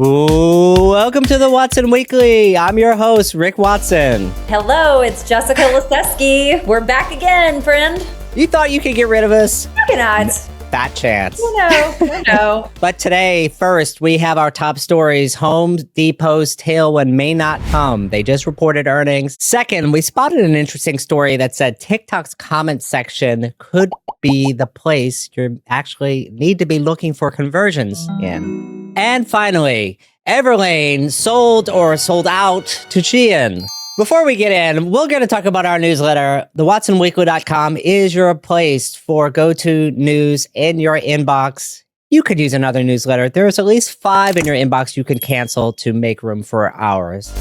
Ooh, welcome to the Watson Weekly. I'm your host, Rick Watson. Hello, it's Jessica Liseski. We're back again, friend. You thought you could get rid of us? You cannot. Fat chance. I know. But today, first, we have our top stories. Home Depot's tailwind may not come. They just reported earnings. Second, we spotted an interesting story that said TikTok's comment section could be the place you actually need to be looking for conversions in. And finally, Everlane sold out to Shein. Before we get in, we're going to talk about our newsletter. TheWatsonWeekly.com is your place for go-to news in your inbox. You could use another newsletter. There's at least 5 in your inbox you can cancel to make room for ours.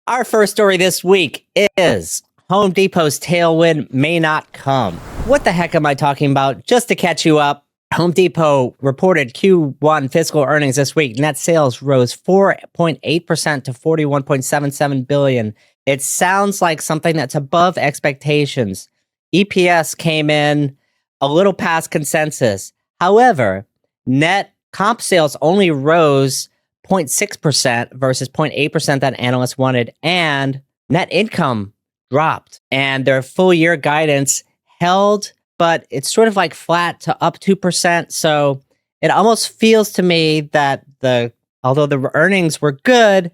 Our first story this week is Home Depot's tailwind may not come. What the heck am I talking about? Just to catch you up, Home Depot reported Q1 fiscal earnings this week. Net sales rose 4.8% to $41.77 billion. It sounds like something that's above expectations. EPS came in a little past consensus. However, net comp sales only rose 0.6% versus 0.8% that analysts wanted, and net income dropped. And their full year guidance held, but it's sort of like flat to up 2%. So it almost feels to me that although the earnings were good,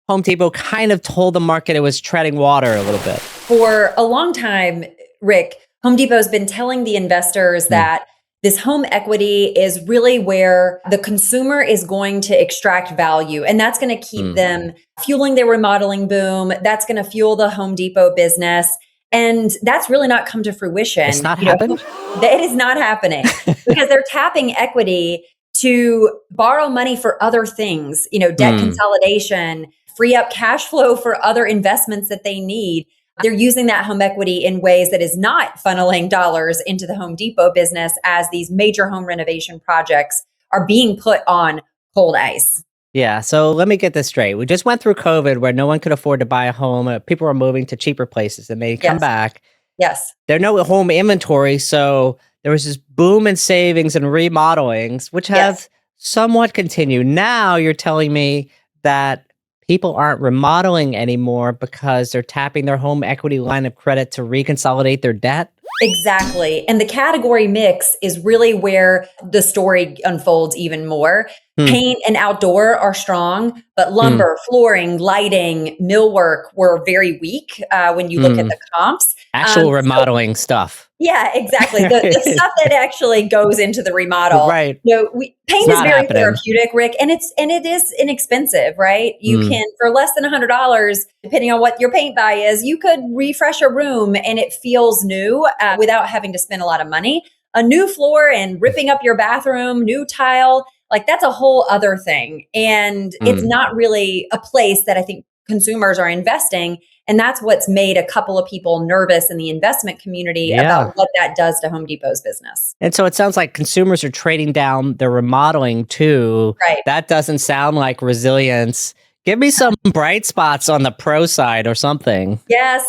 Home Depot kind of told the market it was treading water a little bit. For a long time, Rick, Home Depot's been telling the investors that this home equity is really where the consumer is going to extract value. And that's going to keep them fueling their remodeling boom. That's going to fuel the Home Depot business. And that's really not come to fruition. It's not happened? It is not happening because they're tapping equity to borrow money for other things, debt consolidation, free up cash flow for other investments that they need. They're using that home equity in ways that is not funneling dollars into the Home Depot business as these major home renovation projects are being put on cold ice. Yeah, so let me get this straight. We just went through COVID where no one could afford to buy a home. People were moving to cheaper places and they come back. Yes. There's no home inventory. So there was this boom in savings and remodelings, which have somewhat continued. Now you're telling me that people aren't remodeling anymore because they're tapping their home equity line of credit to reconsolidate their debt? Exactly. And the category mix is really where the story unfolds even more. Paint and outdoor are strong, but lumber, flooring, lighting, millwork were very weak when you look at the comps. Actual remodeling stuff. Yeah, exactly. The stuff that actually goes into the remodel. Right. Paint is very therapeutic, Rick, and it is inexpensive, right? You can, for less than $100, depending on what your paint buy is, you could refresh a room and it feels new without having to spend a lot of money. A new floor and ripping up your bathroom, new tile, like that's a whole other thing. And it's not really a place that I think consumers are investing. And that's what's made a couple of people nervous in the investment community about what that does to Home Depot's business. And so it sounds like consumers are trading down their remodeling too. Right. That doesn't sound like resilience. Give me some bright spots on the pro side or something. Yes.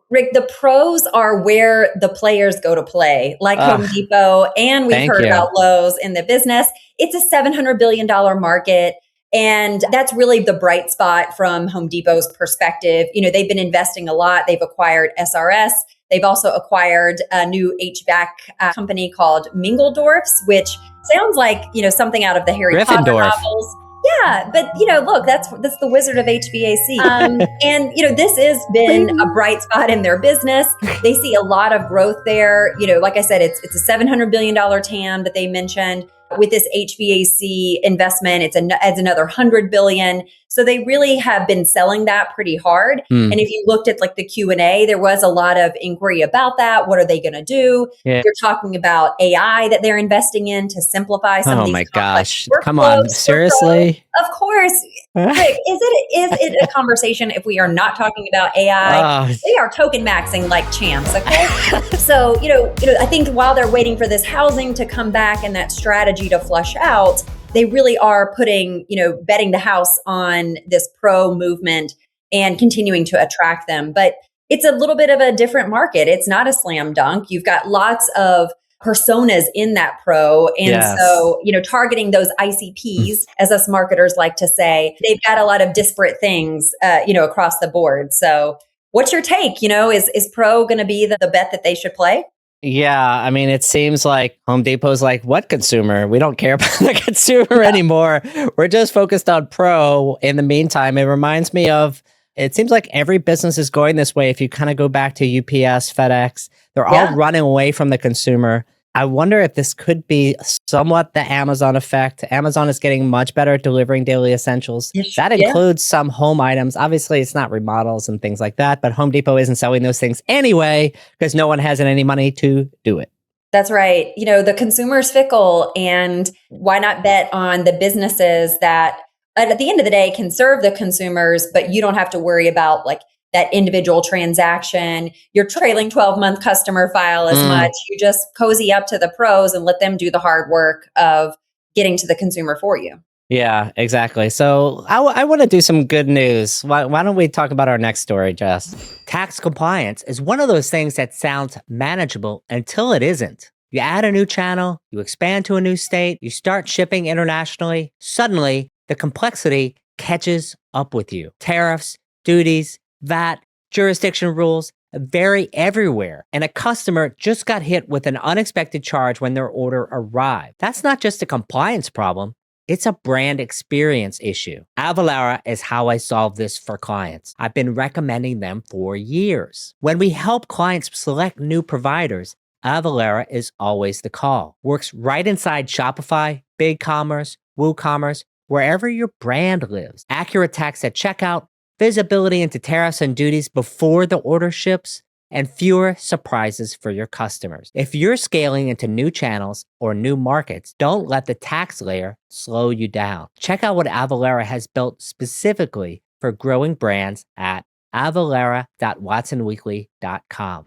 Rick, the pros are where the players go to play, like Home Depot. And we've heard about Lowe's in the business. It's a $700 billion market. And that's really the bright spot from Home Depot's perspective. They've been investing a lot. They've acquired SRS. They've also acquired a new HVAC company called Mingledorff's, which sounds like, something out of the Harry Potter novels. Yeah, but look, that's the Wizard of HVAC. And this has been a bright spot in their business. They see a lot of growth there. Like I said, it's a $700 billion TAM that they mentioned. With this HVAC investment, it adds another $100 billion. So they really have been selling that pretty hard. And if you looked at like the Q&A, there was a lot of inquiry about that. What are they going to do? Yeah. They're talking about AI that they're investing in to simplify some of these complex workflows. Come on, seriously? Of course. Rick, is it a conversation if we are not talking about AI? They are token maxing like champs, okay? So, I think while they're waiting for this housing to come back and that strategy to flush out, they really are putting, betting the house on this pro movement and continuing to attract them. But it's a little bit of a different market. It's not a slam dunk. You've got lots of personas in that pro. And Yes. so, targeting those ICPs, as us marketers like to say, they've got a lot of disparate things, across the board. So what's your take? Is pro going to be the bet that they should play? Yeah, I mean, it seems like Home Depot's like, what consumer? We don't care about the consumer anymore. We're just focused on pro. In the meantime, it reminds me of, it seems like every business is going this way. If you kind of go back to UPS, FedEx, they're all running away from the consumer. I wonder if this could be somewhat the Amazon effect. Amazon is getting much better at delivering daily essentials. That includes some home items. Obviously, it's not remodels and things like that, but Home Depot isn't selling those things anyway because no one has any money to do it. That's right. The consumer's fickle, and why not bet on the businesses that at the end of the day can serve the consumers, but you don't have to worry about like that individual transaction, your trailing 12-month customer file as much. You just cozy up to the pros and let them do the hard work of getting to the consumer for you. Yeah, exactly. So I want to do some good news. Why don't we talk about our next story, Jess? Tax compliance is one of those things that sounds manageable until it isn't. You add a new channel, you expand to a new state, you start shipping internationally. Suddenly, the complexity catches up with you. Tariffs, duties, VAT, jurisdiction rules vary everywhere, and a customer just got hit with an unexpected charge when their order arrived. That's not just a compliance problem, it's a brand experience issue. Avalara is how I solve this for clients. I've been recommending them for years. When we help clients select new providers, Avalara is always the call. Works right inside Shopify, BigCommerce, WooCommerce, wherever your brand lives. Accurate tax at checkout, visibility into tariffs and duties before the order ships, and fewer surprises for your customers. If you're scaling into new channels or new markets, don't let the tax layer slow you down. Check out what Avalara has built specifically for growing brands at avalara.watsonweekly.com.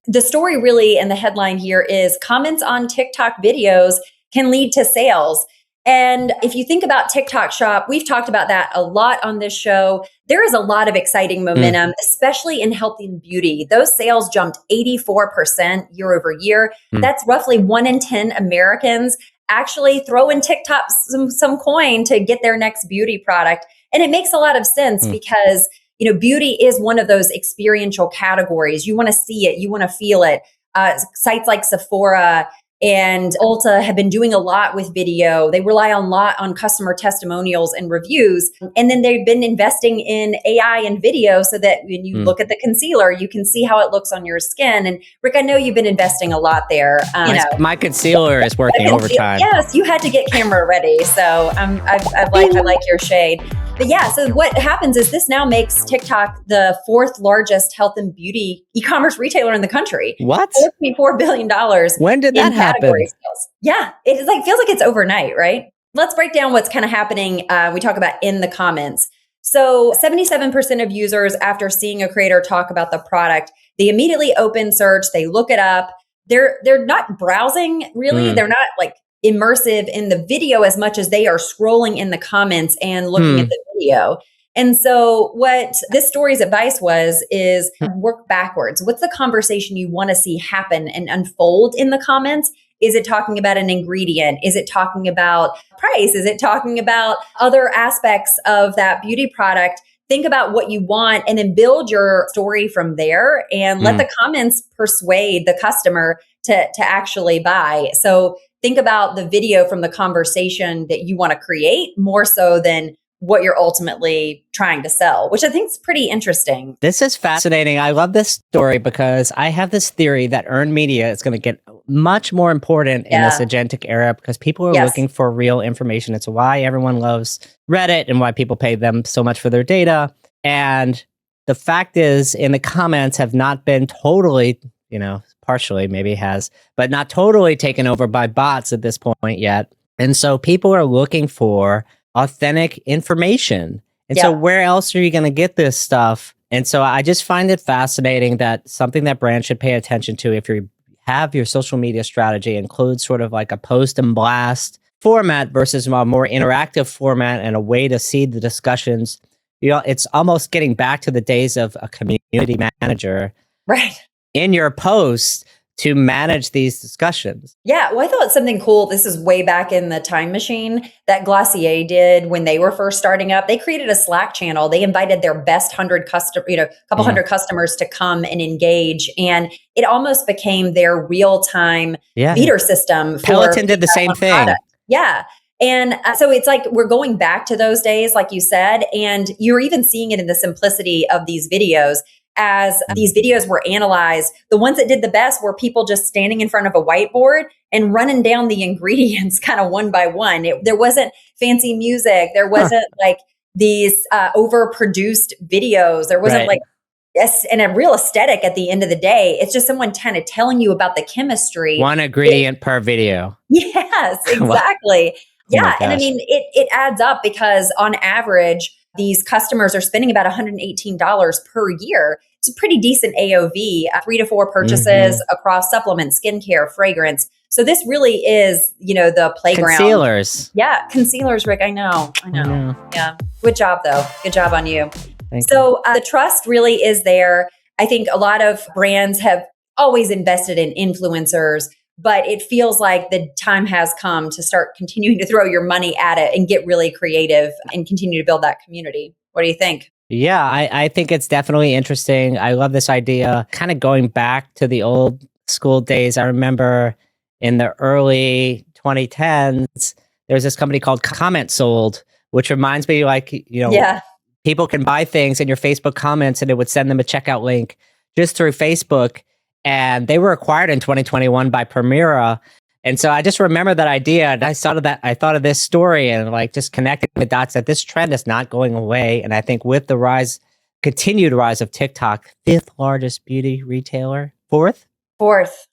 The story really, and the headline here is comments on TikTok videos can lead to sales. And if you think about TikTok Shop, we've talked about that a lot on this show. There is a lot of exciting momentum, especially in health and beauty. Those sales jumped 84% year over year. That's roughly 1 in 10 Americans actually throw in TikTok some coin to get their next beauty product. And it makes a lot of sense because, beauty is one of those experiential categories. You want to see it, you want to feel it. Sites like Sephora and Ulta have been doing a lot with video. They rely a lot on customer testimonials and reviews. And then they've been investing in AI and video so that when you look at the concealer, you can see how it looks on your skin. And Rick, I know you've been investing a lot there. My concealer is working overtime. Yes, you had to get camera ready. So I like your shade. But yeah, so what happens is this now makes TikTok the 4th largest health and beauty e-commerce retailer in the country. What? $4.4 billion. When did that happen? Sales. Yeah, it feels like it's overnight, right? Let's break down what's kind of happening. We talk about in the comments. So 77% of users, after seeing a creator talk about the product, they immediately open search, they look it up. They're not browsing really. They're not like immersive in the video as much as they are scrolling in the comments and looking at the video. And so what this story's advice is work backwards. What's the conversation you want to see happen and unfold in the comments? Is it talking about an ingredient? Is it talking about price? Is it talking about other aspects of that beauty product? Think about what you want and then build your story from there and let the comments persuade the customer to actually buy. So think about the video from the conversation that you want to create more so than what you're ultimately trying to sell, which I think is pretty interesting. This is fascinating. I love this story because I have this theory that earned media is going to get much more important in this agentic era because people are looking for real information. It's why everyone loves Reddit and why people pay them so much for their data. And the fact is, in the comments have not been totally, partially maybe has, but not totally taken over by bots at this point yet. And so people are looking for authentic information. And so where else are you going to get this stuff? And so I just find it fascinating that something that brands should pay attention to if you have your social media strategy includes sort of like a post and blast format versus a more interactive format and a way to seed the discussions. It's almost getting back to the days of a community manager. Right. In your post, to manage these discussions. Yeah, well, I thought something cool. This is way back in the time machine that Glossier did when they were first starting up. They created a Slack channel. They invited their best couple hundred customers to come and engage, and it almost became their real-time feeder system. Peloton did the same thing. Product. Yeah. And so it's like we're going back to those days, like you said, and you're even seeing it in the simplicity of these videos. As these videos were analyzed, the ones that did the best were people just standing in front of a whiteboard and running down the ingredients kind of one by one. There wasn't fancy music. There wasn't like these overproduced videos. There wasn't and a real aesthetic at the end of the day. It's just someone kind of telling you about the chemistry. One ingredient per video. Yes, exactly. Yeah. And I mean, it adds up because on average, these customers are spending about $118 per year. It's a pretty decent AOV, 3 to 4 purchases across supplements, skincare, fragrance. So this really is, the playground. Concealers. Yeah, concealers, Rick. I know. Yeah. Good job, though. Good job on you. Thank you. The trust really is there. I think a lot of brands have always invested in influencers, but it feels like the time has come to start continuing to throw your money at it and get really creative and continue to build that community. What do you think? Yeah, I think it's definitely interesting. I love this idea. Kind of going back to the old school days. I remember in the early 2010s, there was this company called Comment Sold, which reminds me people can buy things in your Facebook comments and it would send them a checkout link just through Facebook. And they were acquired in 2021 by Permira. And so I just remember that idea. And I thought of this story and just connecting the dots that this trend is not going away. And I think with the continued rise of TikTok, 5th largest beauty retailer, 4th? Fourth.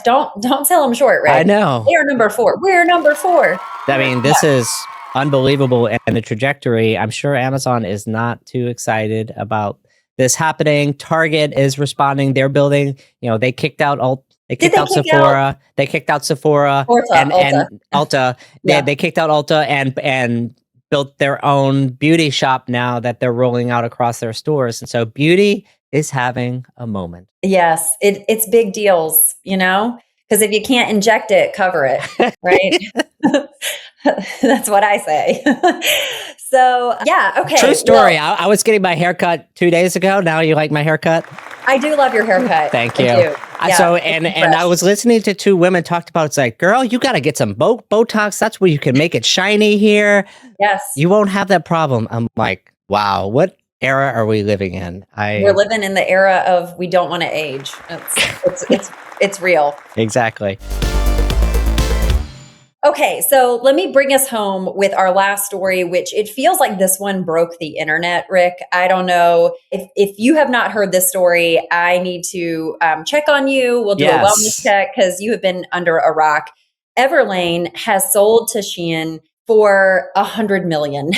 Don't sell them short, right? I know. They are number 4. We're number 4. I mean, this is unbelievable. And the trajectory, I'm sure Amazon is not too excited about this happening. Target is responding. They're building, they kicked out Sephora. They kicked out Sephora and Ulta. They kicked out Ulta and built their own beauty shop now that they're rolling out across their stores. And so beauty is having a moment. Yes, it's big deals, because if you can't inject it, cover it, right? That's what I say. So, yeah, okay. True story. Well, I was getting my haircut 2 days ago. Now you like my haircut? I do love your haircut. Thank you. Yeah, and I was listening to 2 women talked about, it's like, girl, you got to get some Botox. That's where you can make it shiny here. Yes. You won't have that problem. I'm like, wow, what era are we living in? We're living in the era of we don't want to age. It's real. Exactly. Okay, so let me bring us home with our last story, which it feels like this one broke the internet, Rick. I don't know. If you have not heard this story, I need to check on you. We'll do a wellness check because you have been under a rock. Everlane has sold to Shein for $100 million.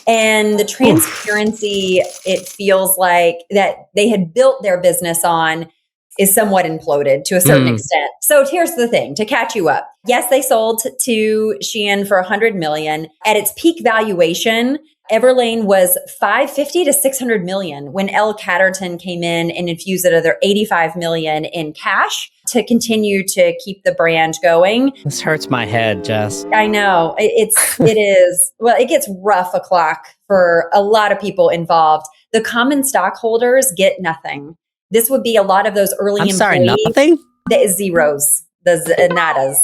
And the transparency, it feels like that they had built their business on is somewhat imploded to a certain extent. So here's the thing, to catch you up. Yes, they sold to Shein for $100 million. At its peak valuation, Everlane was $550 to $600 million when Elle Catterton came in and infused another $85 million in cash to continue to keep the brand going. This hurts my head, Jess. I know. It is. Well, it gets rough o'clock for a lot of people involved. The common stockholders get nothing. This would be a lot of those early employees. I'm sorry, nothing? The zeros, the nadas.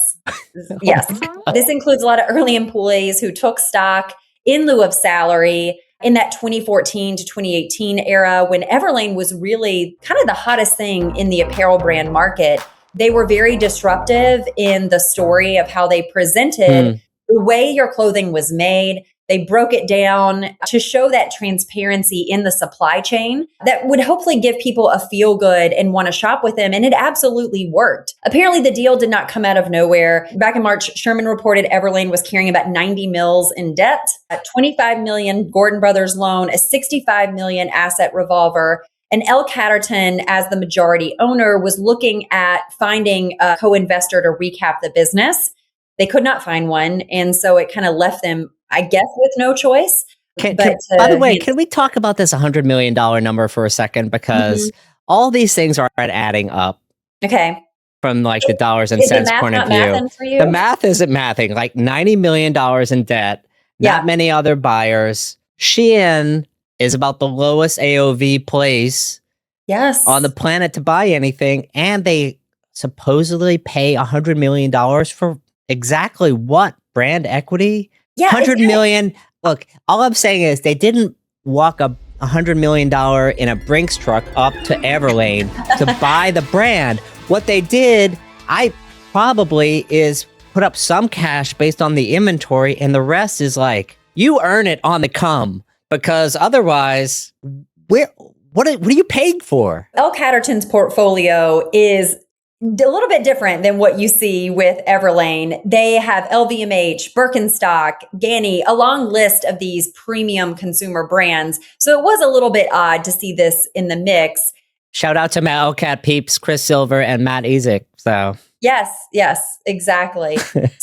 Yes. This includes a lot of early employees who took stock in lieu of salary in that 2014 to 2018 era when Everlane was really kind of the hottest thing in the apparel brand market. They were very disruptive in the story of how they presented the way your clothing was made. They broke it down to show that transparency in the supply chain that would hopefully give people a feel good and want to shop with them. And it absolutely worked. Apparently, the deal did not come out of nowhere. Back in March, Sherman reported Everlane was carrying about 90 mils in debt, a $25 million Gordon Brothers loan, a $65 million asset revolver. And Elle Catterton, as the majority owner, was looking at finding a co-investor to recap the business. They could not find one. And so it kind of left them, I guess, with no choice. By the way, can we talk about this $100 million number for a second? Because all these things are adding up. Okay. from like the dollars and Is the cents math point of not view. mathing for you? The math isn't mathing. Like $90 million in debt, not many other buyers. Shein is about the lowest AOV place on the planet to buy anything. And they supposedly pay $100 million for exactly what? Brand equity? Yeah, 100 million. Look, all I'm saying is they didn't walk a $100 million in a Brinks truck up to Everlane to buy the brand. What they did, is put up some cash based on the inventory, and the rest is like, you earn it on the come, because otherwise, what are you paying for? L Catterton's portfolio is a little bit different than what you see with Everlane. They have LVMH, Birkenstock, Ganni, a long list of these premium consumer brands. So it was a little bit odd to see this in the mix. Shout out to Matt Elcat Peeps, Chris Silver, and Matt Ezek. So yes, exactly.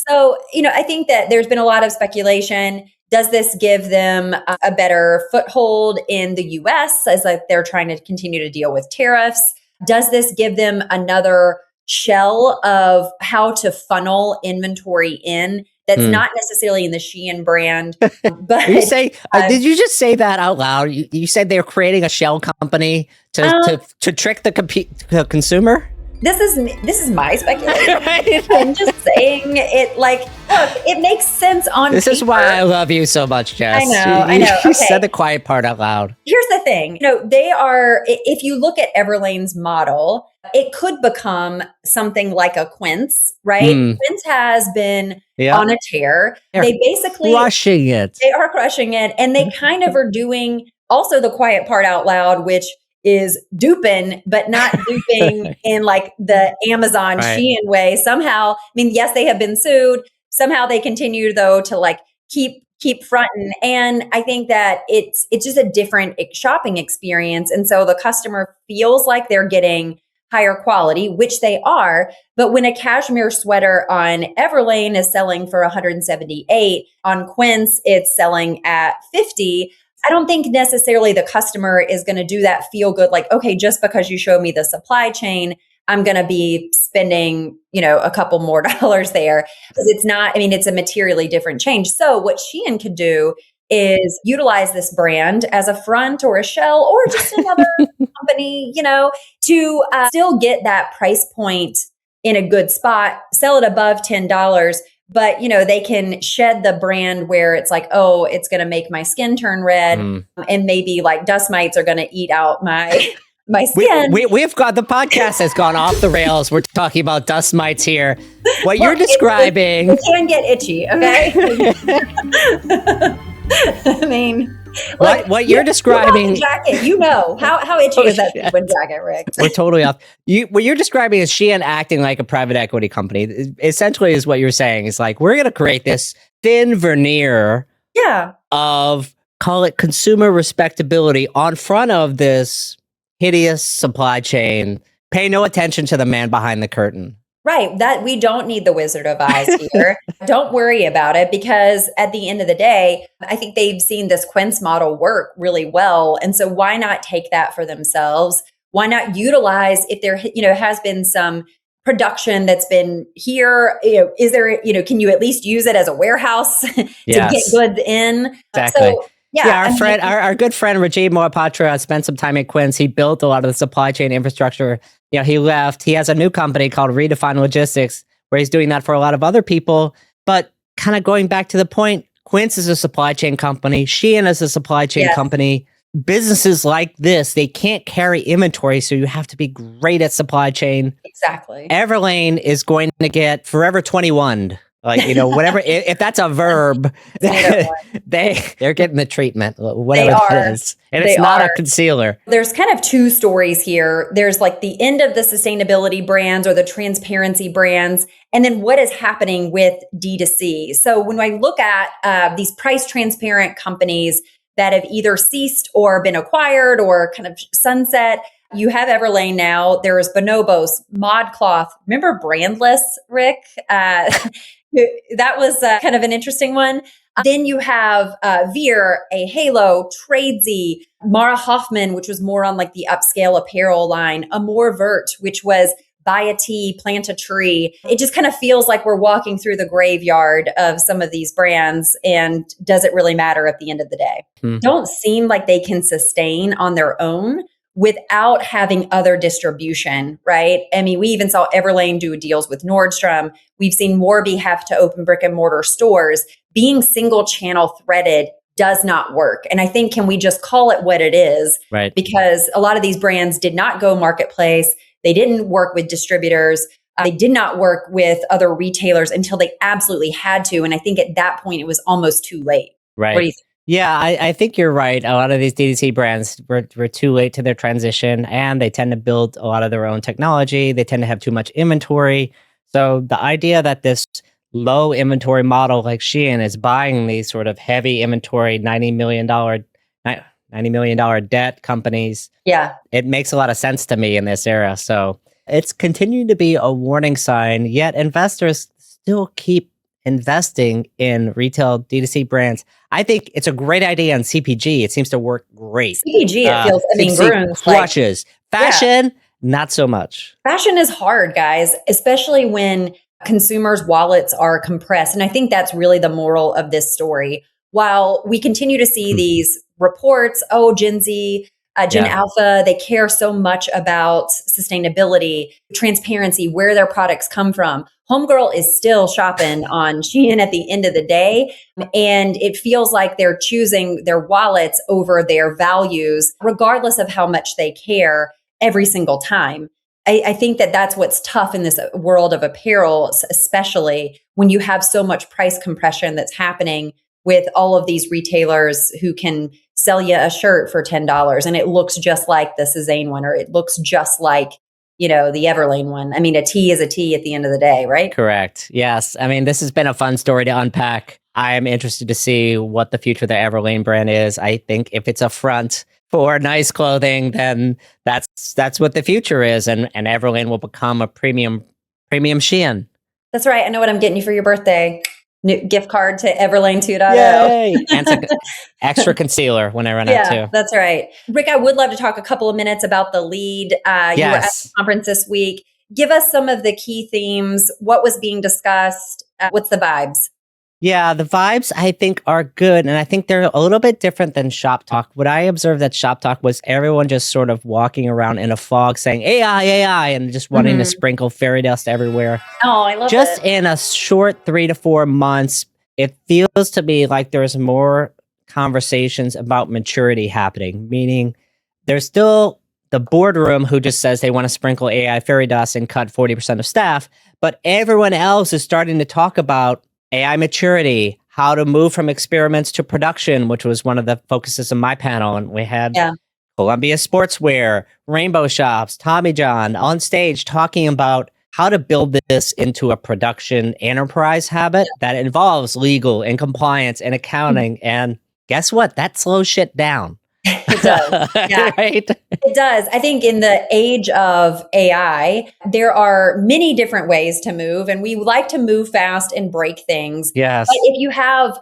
So, I think that there's been a lot of speculation. Does this give them a better foothold in the US as like they're trying to continue to deal with tariffs? Does this give them another shell of how to funnel inventory in that's not necessarily in the Shein brand? But you say, did you just say that out loud? You said they're creating a shell company to trick the consumer? This is my speculation. Right? I'm just saying it. Like, look, it makes sense on This paper. is why I love you so much, Jess. I know. You said the quiet part out loud. Here's the thing. They are, if you look at Everlane's model, it could become something like a Quince, right? Quince has been on a tear. They basically crushing it. They are crushing it. And they kind of are doing also the quiet part out loud, which is duping, but not duping in like the Amazon Shein way. Somehow, yes, they have been sued. Somehow they continue though to like keep fronting. And I think that it's just a different shopping experience. And so the customer feels like they're getting higher quality, which they are. But when a cashmere sweater on Everlane is selling for $178, on Quince, it's selling at $50. I don't think necessarily the customer is going to do that feel good, like, okay, just because you show me the supply chain, I'm going to be spending, a couple more dollars there, because it's not, it's a materially different change. So what Shein could do is utilize this brand as a front or a shell or just another company, to still get that price point in a good spot, sell it above $10. But, they can shed the brand where it's like, oh, it's going to make my skin turn red. And maybe like dust mites are going to eat out my skin. We've got, the podcast has gone off the rails. We're talking about dust mites here. What you're describing. It can get itchy, okay? What you're describing, jacket, how itchy is that sequin jacket, Rick? We're totally off. What you're describing is Shein acting like a private equity company. Essentially, is what you're saying. It's like, we're going to create this thin veneer, of, call it, consumer respectability on front of this hideous supply chain. Pay no attention to the man behind the curtain. Right. That we don't need the Wizard of Oz here. Don't worry about it, because at the end of the day, I think they've seen this Quince model work really well. And so why not take that for themselves? Why not utilize, if there, has been some production that's been here, is there, can you at least use it as a warehouse to get goods in? Exactly. So, our good friend Rajiv Mohapatra spent some time at Quince. He built a lot of the supply chain infrastructure. He left. He has a new company called Redefine Logistics, where he's doing that for a lot of other people. But kind of going back to the point, Quince is a supply chain company. Shein is a supply chain company. Businesses like this, they can't carry inventory, so you have to be great at supply chain. Exactly. Everlane is going to get forever 21. Like, whatever, if that's a verb, they're getting the treatment, whatever it is. And it's not a concealer. There's kind of two stories here. There's like the end of the sustainability brands or the transparency brands, and then what is happening with D2C. So when I look at these price transparent companies that have either ceased or been acquired or kind of sunset, you have Everlane now. There's Bonobos, ModCloth. Remember Brandless, Rick? That was kind of an interesting one. Then you have Veer, a Halo, Tradesy, Mara Hoffman, which was more on like the upscale apparel line, Amore Vert, which was buy a tea, plant a tree. It just kind of feels like we're walking through the graveyard of some of these brands. And does it really matter at the end of the day? Don't seem like they can sustain on their own without having other distribution, right? I mean, we even saw Everlane do deals with Nordstrom. We've seen Morby have to open brick and mortar stores. Being single channel threaded does not work. And I think, can we just call it what it is? Right. Because a lot of these brands did not go marketplace. They didn't work with distributors. They did not work with other retailers until they absolutely had to. And I think at that point, it was almost too late. Right. What do you think? Yeah, I think you're right. A lot of these DTC brands were too late to their transition, and they tend to build a lot of their own technology. They tend to have too much inventory. So the idea that this low inventory model like Shein is buying these sort of heavy inventory, $90 million debt companies, it makes a lot of sense to me in this era. So it's continuing to be a warning sign, yet investors still keep investing in retail D2C brands. I think it's a great idea on CPG. It seems to work great. CPG, it feels, I mean, grooms, washes. Fashion, not so much. Fashion is hard, guys, especially when consumers' wallets are compressed. And I think that's really the moral of this story. While we continue to see these reports, Gen Z, Gen Alpha, they care so much about sustainability, transparency, where their products come from. Homegirl is still shopping on Shein at the end of the day. And it feels like they're choosing their wallets over their values, regardless of how much they care every single time. I think that that's what's tough in this world of apparel, especially when you have so much price compression that's happening with all of these retailers who can sell you a shirt for $10 and it looks just like the Suzanne one, or it looks just like, the Everlane one. I mean, a tee is a tee at the end of the day, right? Correct. Yes. I mean, this has been a fun story to unpack. I'm interested to see what the future of the Everlane brand is. I think if it's a front for nice clothing, then that's what the future is. And Everlane will become a premium Shein. That's right. I know what I'm getting you for your birthday. New gift card to Everlane 2.0. Yay! And some extra concealer when I run out too. That's right. Rick, I would love to talk a couple of minutes about the lead. You were at the conference this week. Give us some of the key themes. What was being discussed? What's the vibes? Yeah, the vibes I think are good. And I think they're a little bit different than Shop Talk. What I observed at Shop Talk was everyone just sort of walking around in a fog saying AI, and just wanting to sprinkle fairy dust everywhere. Oh, I love just it. In a short 3 to 4 months, it feels to me like there's more conversations about maturity happening, meaning there's still the boardroom who just says they want to sprinkle AI fairy dust and cut 40% of staff, but everyone else is starting to talk about AI maturity, how to move from experiments to production, which was one of the focuses of my panel. And we had Columbia Sportswear, Rainbow Shops, Tommy John on stage talking about how to build this into a production enterprise habit that involves legal and compliance and accounting. And guess what? That slows shit down. It does. Yeah. Right? It does. I think in the age of AI, there are many different ways to move, and we like to move fast and break things. Yes. But if you have,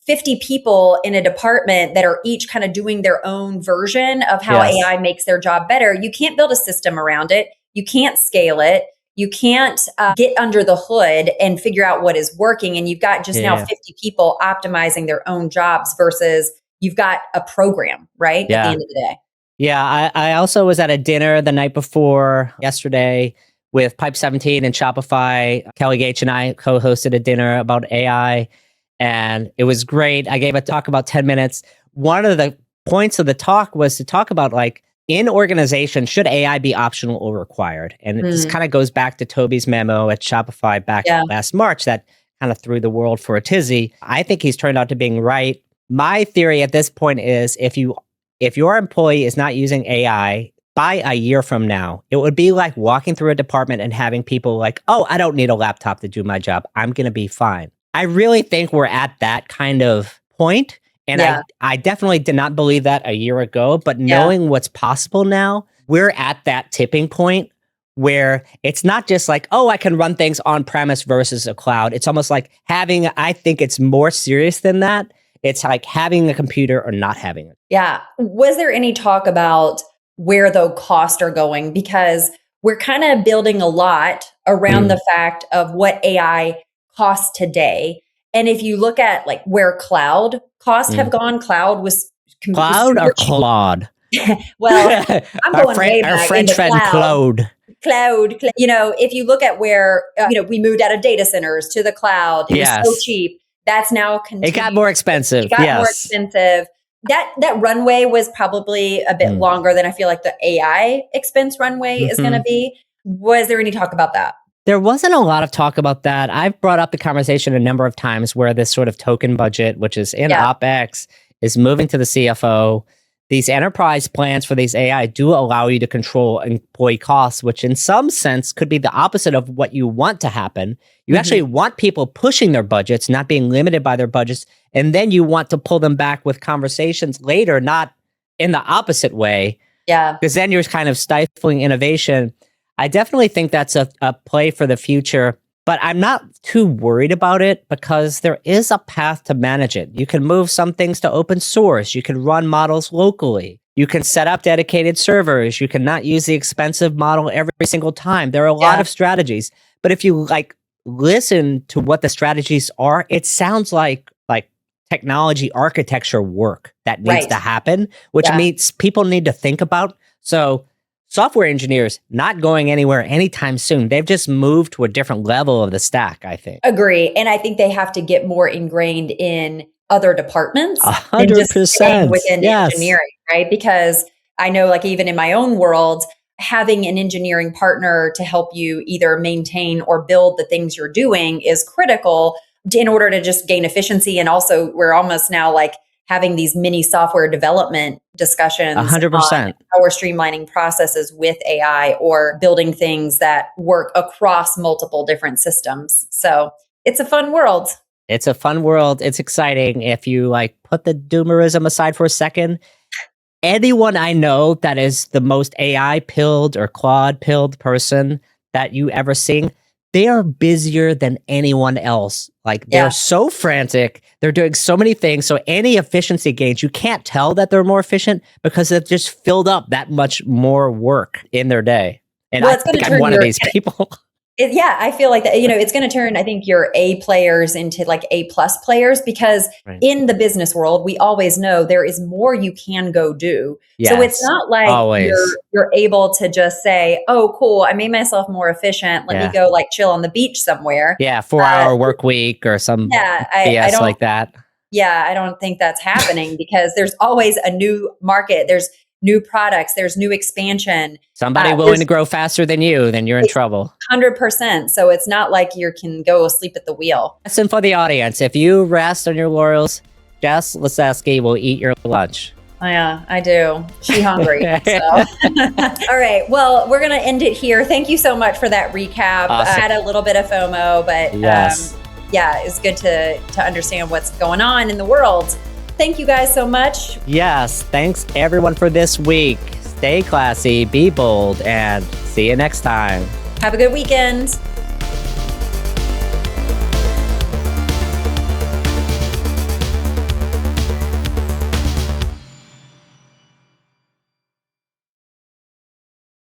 50 people in a department that are each kind of doing their own version of how AI makes their job better, you can't build a system around it. You can't scale it. You can't get under the hood and figure out what is working. And you've got just now 50 people optimizing their own jobs versus you've got a program, right? At the end of the day. Yeah, I also was at a dinner the night before yesterday with Pipe 17 and Shopify. Kelly Gage and I co-hosted a dinner about AI, and it was great. I gave a talk about 10 minutes. One of the points of the talk was to talk about, like, in organizations, should AI be optional or required? And this kind of goes back to Toby's memo at Shopify back last March that kind of threw the world for a tizzy. I think he's turned out to being right. My theory at this point is if your employee is not using AI, by a year from now, it would be like walking through a department and having people like, oh, I don't need a laptop to do my job. I'm going to be fine. I really think we're at that kind of point. And I definitely did not believe that a year ago, but knowing what's possible now, we're at that tipping point where it's not just like, oh, I can run things on premise versus a cloud. It's almost like I think it's more serious than that. It's like having a computer or not having it. Yeah. Was there any talk about where the costs are going? Because we're kind of building a lot around the fact of what AI costs today. And if you look at like where cloud costs have gone, cloud was Cloud or Claude? Well, I'm going way back. Our French friend Claude. Cloud, if you look at where, we moved out of data centers to the cloud, it was so cheap. That's now continued. It got more expensive. It got more expensive. That runway was probably a bit longer than I feel like the AI expense runway is going to be. Was there any talk about that? There wasn't a lot of talk about that. I've brought up the conversation a number of times where this sort of token budget, which is in OpEx, is moving to the CFO. These enterprise plans for these AI do allow you to control employee costs, which in some sense could be the opposite of what you want to happen. You actually want people pushing their budgets, not being limited by their budgets. And then you want to pull them back with conversations later, not in the opposite way. Yeah. Because then you're kind of stifling innovation. I definitely think that's a play for the future. But I'm not too worried about it because there is a path to manage it. You can move some things to open source. You can run models locally. You can set up dedicated servers. You can not use the expensive model every single time. There are a lot of strategies. But if you listen to what the strategies are, it sounds like technology architecture work that needs to happen, which means people need to think about. So software engineers not going anywhere anytime soon. They've just moved to a different level of the stack, I think. Agree. And I think they have to get more ingrained in other departments 100%. than just staying within engineering, right? Because I know even in my own world, having an engineering partner to help you either maintain or build the things you're doing is critical in order to just gain efficiency. And also we're almost now having these mini software development discussions 100%. on how we're streamlining processes with AI or building things that work across multiple different systems. So it's a fun world. It's a fun world. It's exciting. If you put the doomerism aside for a second, anyone I know that is the most AI pilled or Claude pilled person that you ever seen, they are busier than anyone else. They're so frantic. They're doing so many things. So any efficiency gains, you can't tell that they're more efficient because they've just filled up that much more work in their day. And I think I'm one of these people. I feel like that, it's going to turn, I think, your A players into A+ players because in the business world, we always know there is more you can go do. Yes, so it's not like you're able to just say, oh, cool, I made myself more efficient. Let me go chill on the beach somewhere. Yeah, 4-hour work week or some BS like that. Yeah, I don't think that's happening because there's always a new market. There's new products, there's new expansion. Somebody willing to grow faster than you, then you're in trouble. 100%. So it's not like you can go asleep at the wheel. Listen, for the audience, if you rest on your laurels, Jess Lasesky will eat your lunch. Oh, yeah, I do. She hungry. So. All right. Well, we're going to end it here. Thank you so much for that recap. Awesome. I had a little bit of FOMO, but it's good to understand what's going on in the world. Thank you guys so much. Yes. Thanks everyone for this week. Stay classy, be bold, and see you next time. Have a good weekend.